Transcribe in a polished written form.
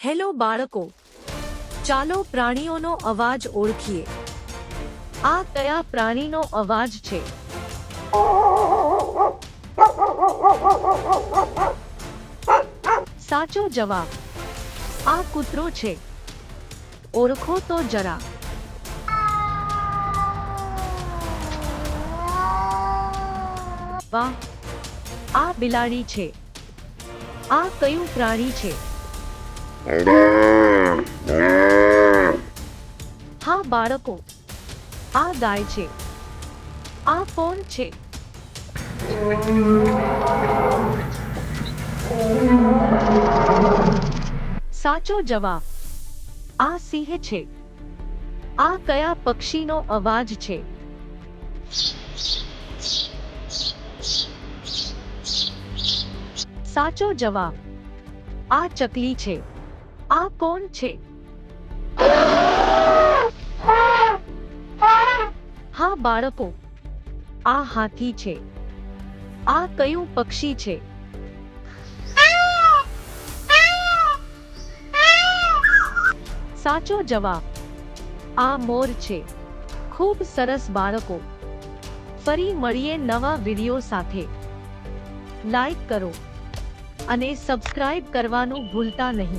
Hello બાળકો, ચાલો પ્રાણીઓનો અવાજ ઓળખીએ. આ કયા પ્રાણીનો અવાજ છે? સાચો જવાબ, આ કૂતરો છે. ઓળખો તો જરા. વાહ, આ બિલાડી છે. આ કયું પ્રાણી છે? હા બાળકો, આ ગાય છે. આ કોણ છે? સાચો જવાબ, આ સિંહ છે. આ કયા પક્ષીનો અવાજ છે? સાચો જવાબ, આ ચકલી છે. આ કોણ છે? હા બાળકો, આ હાથી છે. આ કયું પક્ષી છે? સાચો જવાબ, આ મોર છે. ખૂબ સરસ બાળકો. ફરી મળીએ નવા વિડિયો સાથે. લાઈક કરો અને સબસ્ક્રાઇબ કરવાનું ભૂલતા નહીં.